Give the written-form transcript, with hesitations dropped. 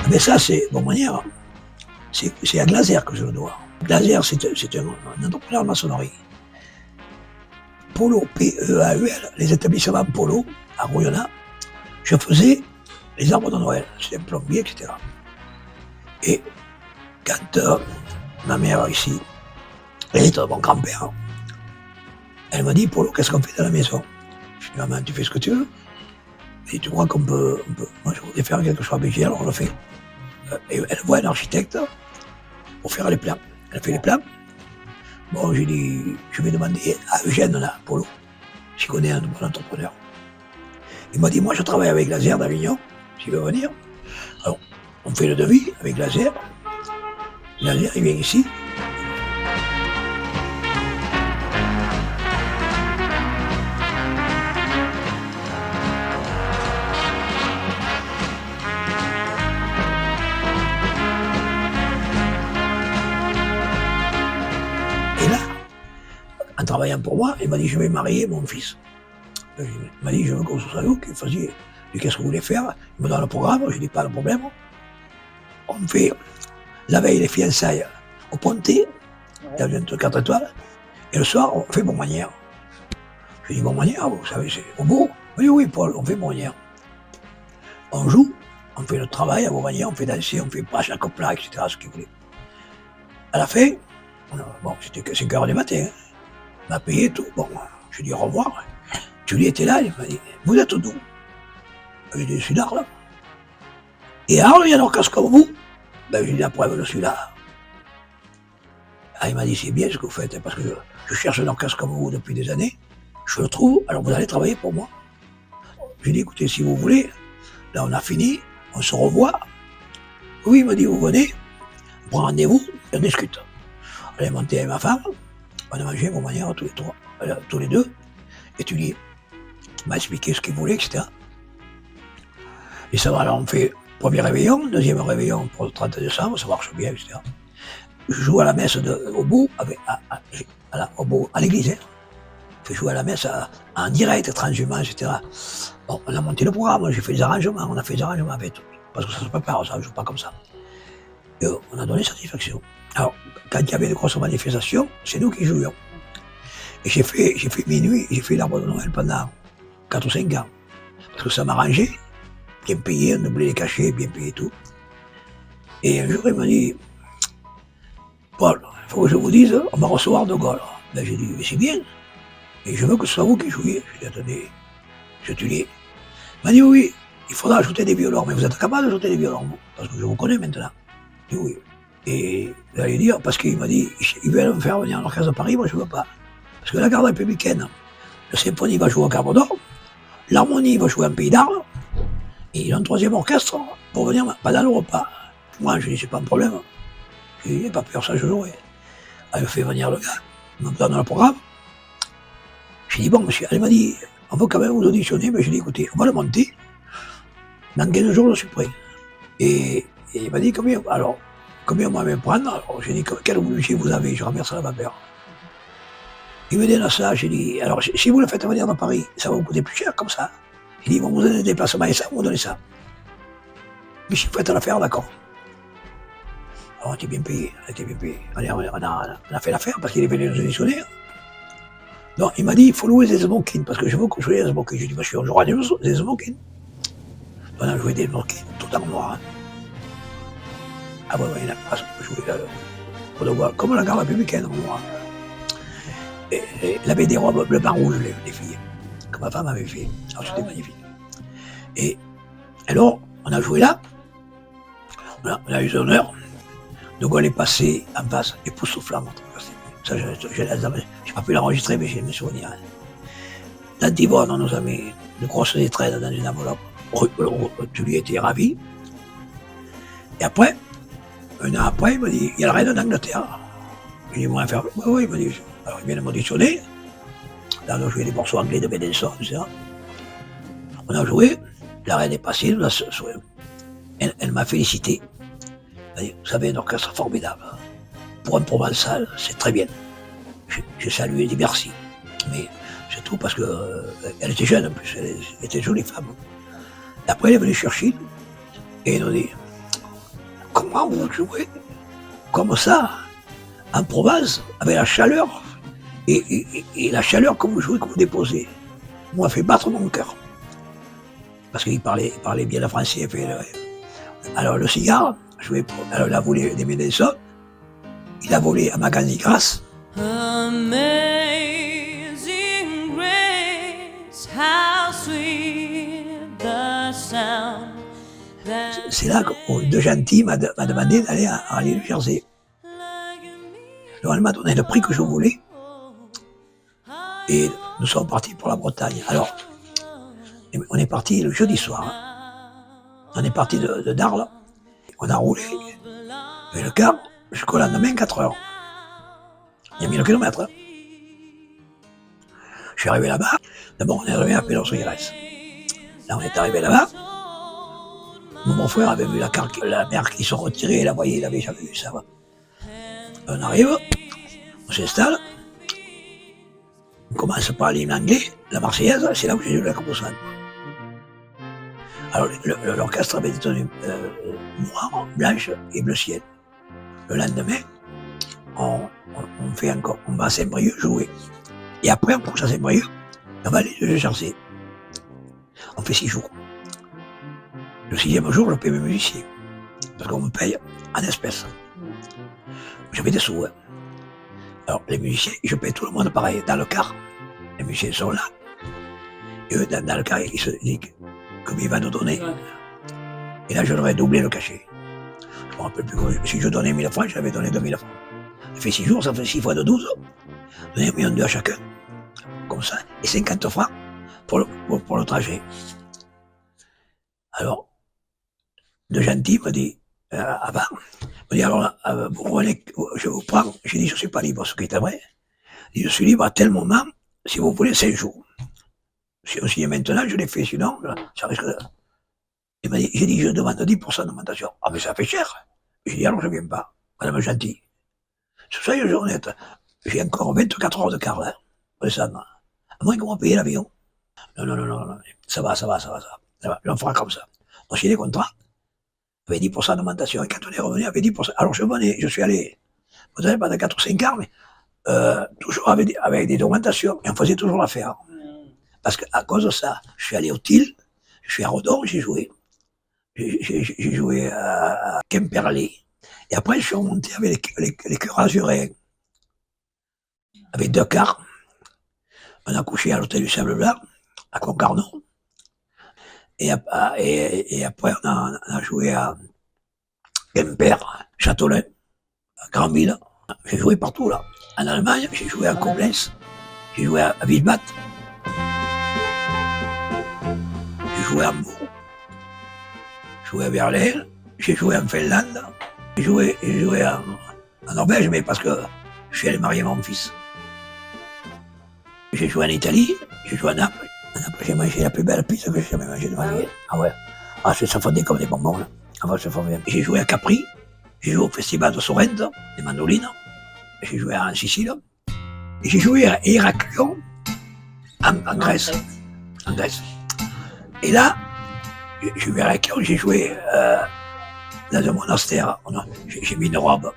Mais ça, c'est, bon manière, c'est à Glaser que je le dois. Glaser, c'est un entrepreneur de maçonnerie. Polo, P-E-A-U-L, les établissements Polo, à Rouillonna, je faisais les arbres de Noël, j'étais un plombier, etc. Et quand ma mère ici, elle était mon grand-père, elle m'a dit, Polo, qu'est-ce qu'on fait dans la maison? Je lui ai dit, maman, tu fais ce que tu veux. Et tu crois qu'on peut, moi je voulais faire quelque chose avec elle, alors on le fait. Et elle voit un architecte pour faire les plans. Elle fait les plans. Bon, j'ai dit, je vais demander à Eugène, là, Polo, s'il connaît un bon entrepreneur. Il m'a dit, moi je travaille avec Laser d'Avignon, s'il veut venir. Alors, on fait le devis avec Laser. Laser, il vient ici. Et là, en travaillant pour moi, il m'a dit, je vais marier mon fils. Il m'a dit, je veux qu'on soit vous qui fassiez. Qu'est-ce que vous voulez faire? Il me donne le programme, je dis pas de problème. On fait la veille les fiançailles au Pontet, dans un 4 étoiles, et le soir, on fait Bonmanière. Je dis Bonmanière, vous savez, c'est au beau. Il dit oui, Paul, on fait Bonmanière. On joue, on fait le travail à Bonmanière, on fait danser, on fait pas chaque plat, etc., ce qu'il voulait. À la fin, bon, c'était que 5 heures du matin, hein. On m'a payé tout. Bon, je dis au revoir. Julie était là, il m'a dit, vous êtes d'où? Je dis, je suis d'Arles. Et Arles, il y a un orchestre comme vous? Ben, j'ai dit, la preuve, je suis là. Ah, il m'a dit, c'est bien ce que vous faites, parce que je cherche un orchestre comme vous depuis des années. Je le trouve, alors vous allez travailler pour moi. J'ai dit, écoutez, si vous voulez, là on a fini, on se revoit. Oui, il m'a dit, vous venez, on prend rendez-vous, et on discute. On est monté avec ma femme, on a mangé mon manière tous les trois, tous les deux, étudié. Il m'a expliqué ce qu'il voulait, etc. Et ça va, alors on fait premier réveillon, deuxième réveillon pour le 30 décembre, ça marche bien, etc. Je joue à la messe au bout, à l'église. Hein. Je joue à la messe en direct, transhumant, etc. Bon, on a monté le programme, j'ai fait les arrangements, on a fait les arrangements avec tout. Parce que ça se prépare, ça ne joue pas comme ça. Et on a donné satisfaction. Alors, quand il y avait de grosses manifestations, c'est nous qui jouions. Et j'ai fait minuit, j'ai fait l'arbre de Noël pendant 4 ou 5 ans. Parce que ça m'arrangeait, bien payé, on doublait les cachets, bien payé tout. Et un jour, il m'a dit, Paul, il faut que je vous dise, on va recevoir De Gaulle. Ben, j'ai dit, mais c'est bien. Et je veux que ce soit vous qui jouiez. J'ai dit, attendez, je te dis. Il m'a dit, oui, il faudra ajouter des violons. Mais vous êtes capable d'ajouter des violons, vous? Parce que je vous connais maintenant. J'ai dit, oui. Et j'allais dire, parce qu'il m'a dit, il veut me faire venir en orchestre de Paris, moi je ne veux pas. Parce que la garde républicaine, le symphonie va jouer au Carbo d'Or, l'harmonie va jouer en Pays d'Arles, et il a un troisième orchestre pour venir pendant le repas. Moi, je dis, c'est pas un problème. Je dis, pas peur, ça je jouerai. Elle me fait venir le gars, il me donne le programme. J'ai dit, bon monsieur, elle m'a dit, on veut quand même vous auditionner, mais j'ai dit, écoutez, on va le monter. Dans 15 jours, je suis prêt. Et il m'a dit, combien on va me prendre? Alors j'ai dit, quel budget vous avez? Je remercie ma mère. Il me donne ça, j'ai dit, alors si vous le faites venir dans Paris, ça va vous coûter plus cher comme ça. J'ai dit, ils vont vous donner des déplacements et ça, vous donnez ça. Mais si vous faites l'affaire, d'accord. Alors on était bien payé, Allez, on a fait l'affaire parce qu'il est venu nous auditionner. Non, il m'a dit, il faut louer des smokings, parce que je veux que je joue des smokings. J'ai dit, monsieur, on jouera des smokings. On a joué des smokings, tout en noir. Hein. Ah ouais, il a pas joué comme la garde républicaine en noir. Et il avait des robes bleu, blanc, rouge, les filles, que ma femme avait fait. Alors c'était magnifique. Et alors, on a joué là, on a eu l'honneur. De Gaulle est passé en face, époustouflant. Ça, j'ai pas pu l'enregistrer, mais j'ai mes souvenirs. Dans Tivonne, on nous a mis de grosses étrennes dans une enveloppe. Tu lui étais ravi. Et après, un an après, il m'a dit, il y a la reine d'Angleterre. J'ai dit, moi, faire. Oui, il m'a dit, alors il vient de m'auditionner. Là, on a joué des morceaux anglais de Benenson, etc. On a joué, la reine est passée, elle m'a félicité. Elle m'a dit, vous avez un orchestre formidable. Pour un provençal, c'est très bien. J'ai salué, dit merci. Mais c'est tout parce qu'elle était jeune en plus, elle était une jolie femme. Et après, elle est venue chercher et elle nous dit, comment vous jouez comme ça, en Provence, avec la chaleur, et la chaleur que vous jouez, que vous déposez, m'a fait battre mon cœur. Parce qu'il parlait bien le français. Alors le cigare, alors il a volé des Médécins, il a volé à Magani Grasse. Amazing grace, how sweet the sound. C'est là que De Gentil m'a demandé d'aller à l'île Jersey. Alors elle m'a donné le prix que je voulais. Et nous sommes partis pour la Bretagne. Alors, on est parti le jeudi soir. Hein. On est parti de Darles. On a roulé avec le car jusqu'au lendemain 4 heures. Il y a 1000 km. Hein. Je suis arrivé là-bas. D'abord, on est arrivé à Pelos Aires. Là, on est arrivé là-bas. Mon frère avait vu la mer qui se retirait, la voyait, il n'avait jamais vu ça. On arrive, on s'installe, on commence par l'hymne anglais, la Marseillaise, c'est là où j'ai eu la composante. Alors l'orchestre avait des tenues noires, blanches et bleu ciel. Le lendemain, on va à Saint-Brieuc jouer. Et après, on couche à Saint-Brieuc, on va aller de Jersey. On fait 6 jours. Le 6e jour, je paye mes musiciens. Parce qu'on me paye en espèces. J'avais des sous. Hein. Alors, les musiciens, je paye tout le monde pareil. Dans le car, les musiciens sont là. Et eux, dans le car, ils se disent combien il va nous donner. Et là, je leur ai doublé le cachet. Je me rappelle plus. Si je donnais 1000 francs, j'avais donné 2000 francs. Ça fait 6 jours, ça fait 6 fois de 12. Donner 1,2 million à chacun. Comme ça. Et 50 francs pour le trajet. Alors, De Gentil me dit, avant, me dit alors, vous revenez, je vous prends. J'ai dit, je ne suis pas libre, ce qui est vrai. Il dit, je suis libre à tel moment, si vous voulez, 5 jours. Si on signe maintenant, je l'ai fait, sinon, ça risque de... Il m'a dit, j'ai dit, je demande 10% d'augmentation. Ah, mais ça fait cher. J'ai dit, alors je ne viens pas, Madame Gentil. Soyez honnête, j'ai encore 24 heures de car, hein, pour descendre. À moins qu'on va payer l'avion. Non, ça va. On fera comme ça. On signe des contrats. Avait 10% d'augmentation. Et quand on est revenu, avait 10%. Alors je suis allé, vous savez, pendant 4 ou 5 ans, mais toujours avec des augmentations. Et on faisait toujours l'affaire. Parce qu'à cause de ça, je suis allé au TIL, je suis à Redon, j'ai joué. J'ai joué à Quimperlé. Et après, je suis remonté avec les chœurs azuréens. Avec 2 cars. On a couché à l'hôtel du Sable Blanc, à Concarneau. Et après, on a joué à Quimper, Châteaulin, à Granville. J'ai joué partout, là. En Allemagne, j'ai joué à Koblenz, j'ai joué à Wilmot, j'ai joué à Hambourg, j'ai joué à Berlin, j'ai joué en Finlande, j'ai joué en Norvège, mais parce que je suis allé marier mon fils. J'ai joué en Italie, j'ai joué à Naples. J'ai mangé la plus belle pizza que j'ai jamais mangée de ma vie. Ah ouais. Ah, ça fondait comme des bonbons, là. Ah ouais, ça fondait. J'ai joué à Capri. J'ai joué au festival de Sorrente, des mandolines. J'ai joué en Sicile. Et j'ai joué à Héraclion, en Grèce. En Grèce. Et là, j'ai joué à Héraclion, j'ai joué dans un monastère. J'ai mis une robe.